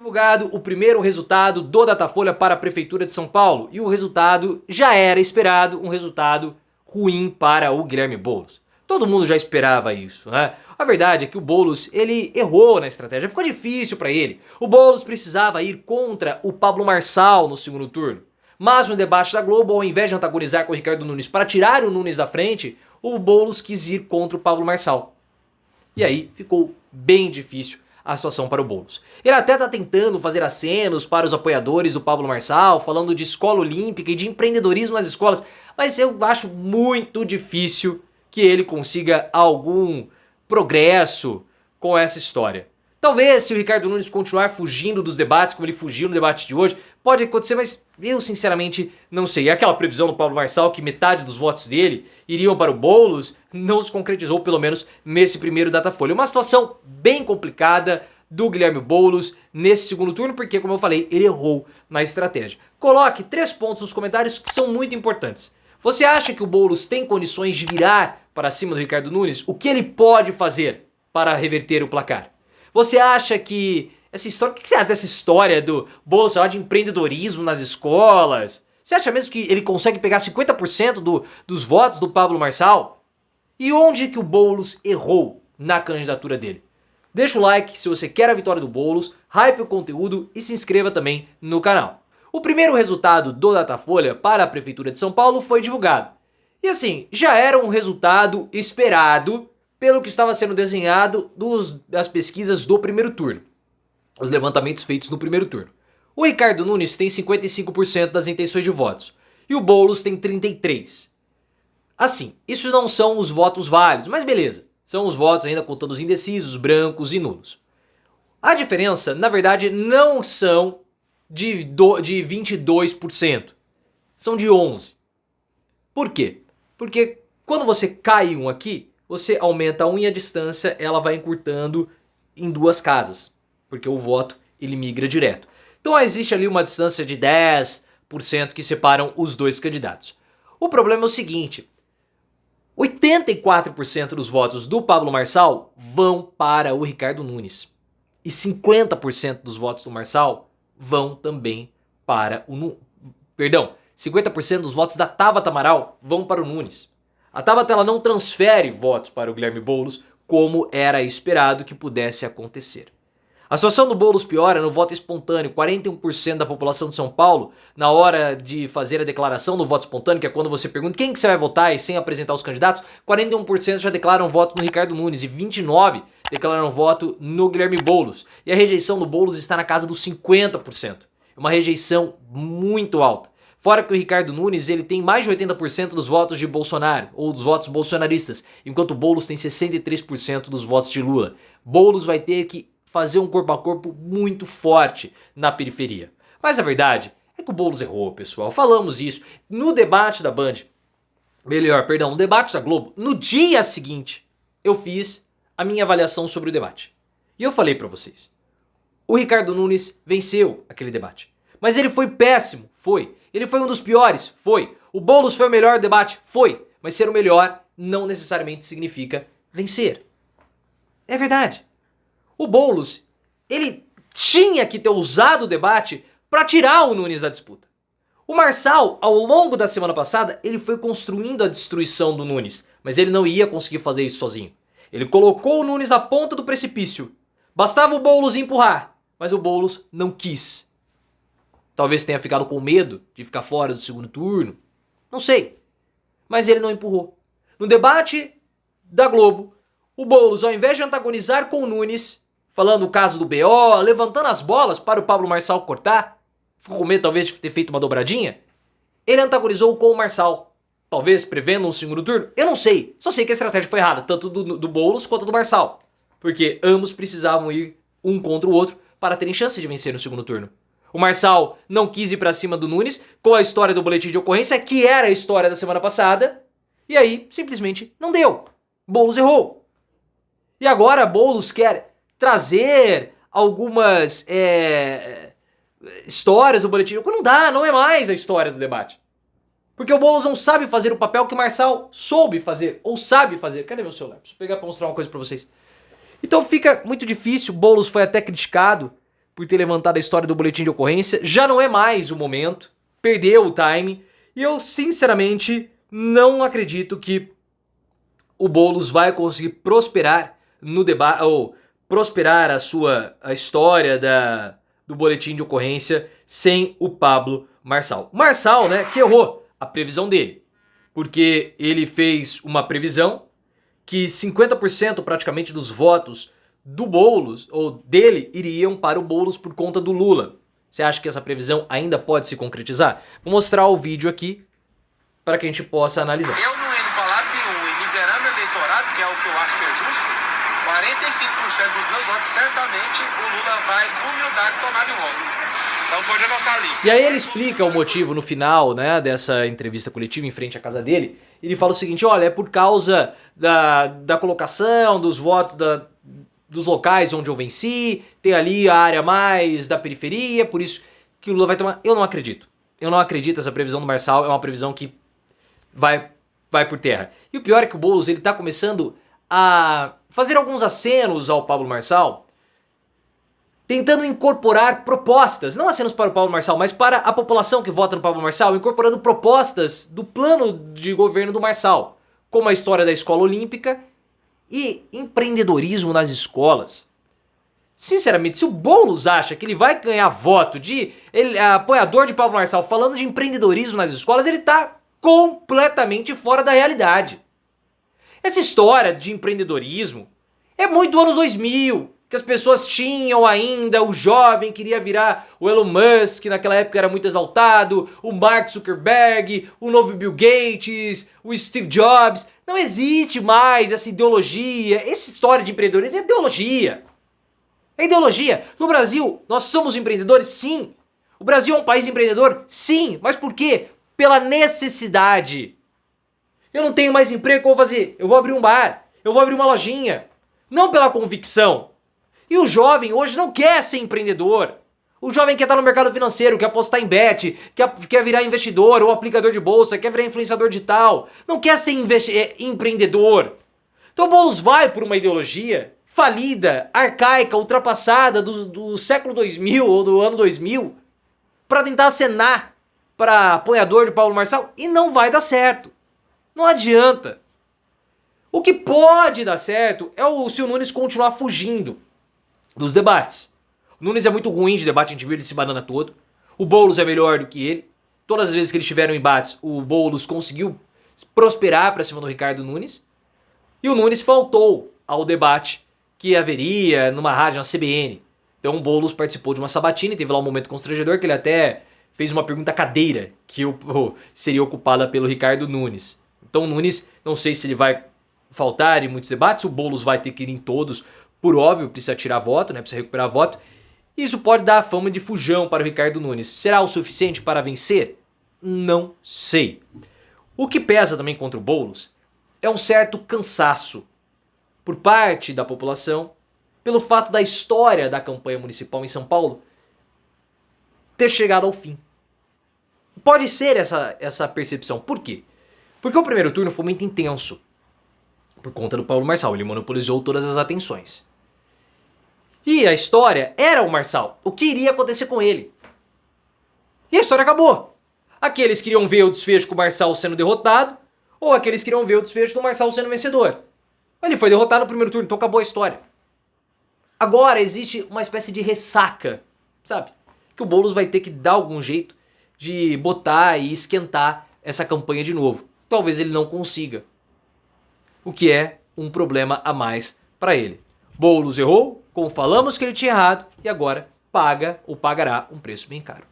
divulgado o primeiro resultado do Datafolha para a Prefeitura de São Paulo e o resultado já era esperado, um resultado ruim para o Guilherme Boulos. Todo mundo já esperava isso, né? A verdade é que o Boulos, ele errou na estratégia, ficou difícil para ele. O Boulos precisava ir contra o Pablo Marçal no segundo turno. Mas no debate da Globo, ao invés de antagonizar com o Ricardo Nunes para tirar o Nunes da frente, o Boulos quis ir contra o Pablo Marçal. E aí ficou bem difícil a situação para o Boulos. Ele até está tentando fazer acenos para os apoiadores do Pablo Marçal, falando de escola olímpica e de empreendedorismo nas escolas, mas eu acho muito difícil que ele consiga algum progresso com essa história. Talvez se o Ricardo Nunes continuar fugindo dos debates, como ele fugiu no debate de hoje, pode acontecer, mas eu sinceramente não sei. E aquela previsão do Pablo Marçal que metade dos votos dele iriam para o Boulos não se concretizou, pelo menos nesse primeiro Datafolha. Uma situação bem complicada do Guilherme Boulos nesse segundo turno, porque, como eu falei, ele errou na estratégia. Coloque 3 pontos nos comentários que são muito importantes. Você acha que o Boulos tem condições de virar para cima do Ricardo Nunes? O que ele pode fazer para reverter o placar? Você acha que essa história... O que você acha dessa história do Boulos falar de empreendedorismo nas escolas? Você acha mesmo que ele consegue pegar 50% dos votos do Pablo Marçal? E onde que o Boulos errou na candidatura dele? Deixa o like se você quer a vitória do Boulos, hype o conteúdo e se inscreva também no canal. O primeiro resultado do Datafolha para a Prefeitura de São Paulo foi divulgado. E assim, já era um resultado esperado pelo que estava sendo desenhado das pesquisas do primeiro turno. Os levantamentos feitos no primeiro turno. O Ricardo Nunes tem 55% das intenções de votos e o Boulos tem 33%. Assim, isso não são os votos válidos, mas beleza. São os votos ainda contando os indecisos, brancos e nulos. A diferença, na verdade, não são de 22%. São de 11%. Por quê? Porque quando você cai um aqui, você aumenta um e a distância ela vai encurtando em 2 casas. Porque o voto ele migra direto. Então existe ali uma distância de 10% que separam os dois candidatos. O problema é o seguinte: 84% dos votos do Pablo Marçal vão para o Ricardo Nunes. E 50% dos votos do Marçal vão também para o Nunes. Perdão, 50% dos votos da Tabata Amaral vão para o Nunes. A Tabata ela não transfere votos para o Guilherme Boulos como era esperado que pudesse acontecer. A situação do Boulos piora no voto espontâneo. 41% da população de São Paulo, na hora de fazer a declaração do voto espontâneo, que é quando você pergunta quem que você vai votar e sem apresentar os candidatos, 41% já declaram voto no Ricardo Nunes e 29% declaram voto no Guilherme Boulos. E a rejeição do Boulos está na casa dos 50%. É uma rejeição muito alta. Fora que o Ricardo Nunes ele tem mais de 80% dos votos de Bolsonaro, ou dos votos bolsonaristas, enquanto o Boulos tem 63% dos votos de Lula. Boulos vai ter que fazer um corpo a corpo muito forte na periferia. Mas a verdade é que o Boulos errou, pessoal. Falamos isso no debate da Band. No debate da Globo. No dia seguinte, eu fiz a minha avaliação sobre o debate. E eu falei pra vocês. O Ricardo Nunes venceu aquele debate. Mas ele foi péssimo, foi. Ele foi um dos piores, foi. O Boulos foi o melhor debate, foi. Mas ser o melhor não necessariamente significa vencer. É verdade. O Boulos, ele tinha que ter usado o debate para tirar o Nunes da disputa. O Marçal, ao longo da semana passada, ele foi construindo a destruição do Nunes, mas ele não ia conseguir fazer isso sozinho. Ele colocou o Nunes na ponta do precipício. Bastava o Boulos empurrar, mas o Boulos não quis. Talvez tenha ficado com medo de ficar fora do segundo turno, não sei. Mas ele não empurrou. No debate da Globo, o Boulos, ao invés de antagonizar com o Nunes, falando o caso do BO, levantando as bolas para o Pablo Marçal cortar, ficou com medo talvez de ter feito uma dobradinha, ele antagonizou com o Marçal. Talvez prevendo um segundo turno, eu não sei. Só sei que a estratégia foi errada, tanto do Boulos quanto do Marçal. Porque ambos precisavam ir um contra o outro para terem chance de vencer no segundo turno. O Marçal não quis ir para cima do Nunes com a história do boletim de ocorrência, que era a história da semana passada, e aí simplesmente não deu. Boulos errou. E agora Boulos quer trazer algumas histórias do boletim. Não dá, não é mais a história do debate. Porque o Boulos não sabe fazer o papel que o Marçal soube fazer, ou sabe fazer. Cadê meu celular? Preciso pegar para mostrar uma coisa para vocês. Então fica muito difícil, o Boulos foi até criticado por ter levantado a história do boletim de ocorrência. Já não é mais o momento, perdeu o time, e eu sinceramente não acredito que o Boulos vai conseguir prosperar no debate, ou prosperar a história do boletim de ocorrência sem o Pablo Marçal. O Marçal, né, que errou a previsão dele, porque ele fez uma previsão que 50% praticamente dos votos do Boulos, ou dele, iriam para o Boulos por conta do Lula. Você acha que essa previsão ainda pode se concretizar? Vou mostrar o vídeo aqui para que a gente possa analisar. Eu não indo para lado nenhum e liberando o eleitorado, que é o que eu acho que é justo, 45% dos meus votos, certamente o Lula vai, com humildade, tomar de volta. Então pode anotar a lista. E aí ele explica o motivo no final, né, dessa entrevista coletiva em frente à casa dele. Ele fala o seguinte: olha, é por causa da colocação, dos votos dos locais onde eu venci, tem ali a área mais da periferia, por isso que o Lula vai tomar. Eu não acredito. Eu não acredito, essa previsão do Marçal é uma previsão que vai por terra. E o pior é que o Boulos, ele tá começando a fazer alguns acenos ao Pablo Marçal, tentando incorporar propostas, não acenos para o Pablo Marçal, mas para a população que vota no Pablo Marçal, incorporando propostas do plano de governo do Marçal, como a história da escola olímpica e empreendedorismo nas escolas. Sinceramente, se o Boulos acha que ele vai ganhar voto de apoiador de Pablo Marçal falando de empreendedorismo nas escolas, ele tá completamente fora da realidade. Essa história de empreendedorismo é muito anos 2000, que as pessoas tinham ainda, o jovem queria virar o Elon Musk, que naquela época era muito exaltado, o Mark Zuckerberg, o novo Bill Gates, o Steve Jobs. Não existe mais essa ideologia, essa história de empreendedorismo é ideologia. É ideologia. No Brasil, nós somos empreendedores? Sim. O Brasil é um país empreendedor? Sim. Mas por quê? Pela necessidade. Eu não tenho mais emprego, o que eu vou fazer? Eu vou abrir um bar, eu vou abrir uma lojinha. Não pela convicção. E o jovem hoje não quer ser empreendedor. O jovem quer estar no mercado financeiro, quer apostar em bet, quer virar investidor ou aplicador de bolsa, quer virar influenciador digital. Não quer ser empreendedor. Então o Boulos vai por uma ideologia falida, arcaica, ultrapassada do século 2000 ou do ano 2000 para tentar acenar para apoiador de Pablo Marçal e não vai dar certo. Não adianta. O que pode dar certo é se o Nunes continuar fugindo dos debates. O Nunes é muito ruim de debate, a gente viu ele se banana todo. O Boulos é melhor do que ele. Todas as vezes que eles tiveram embates, o Boulos conseguiu prosperar para cima do Ricardo Nunes. E o Nunes faltou ao debate que haveria numa rádio, na CBN. Então o Boulos participou de uma sabatina e teve lá um momento constrangedor que ele até fez uma pergunta cadeira que seria ocupada pelo Ricardo Nunes. Então o Nunes, não sei se ele vai faltar em muitos debates, o Boulos vai ter que ir em todos, por óbvio, precisa tirar voto, né? Precisa recuperar voto. Isso pode dar a fama de fujão para o Ricardo Nunes. Será o suficiente para vencer? Não sei. O que pesa também contra o Boulos é um certo cansaço por parte da população pelo fato da história da campanha municipal em São Paulo ter chegado ao fim. Pode ser essa percepção. Por quê? Porque o primeiro turno foi muito intenso por conta do Pablo Marçal. Ele monopolizou todas as atenções. E a história era o Marçal. O que iria acontecer com ele? E a história acabou. Aqueles queriam ver o desfecho com o Marçal sendo derrotado, ou aqueles queriam ver o desfecho do Marçal sendo vencedor. Ele foi derrotado no primeiro turno, então acabou a história. Agora existe uma espécie de ressaca, sabe? Que o Boulos vai ter que dar algum jeito de botar e esquentar essa campanha de novo. Talvez ele não consiga. O que é um problema a mais para ele. Boulos errou, como falamos que ele tinha errado, e agora paga ou pagará um preço bem caro.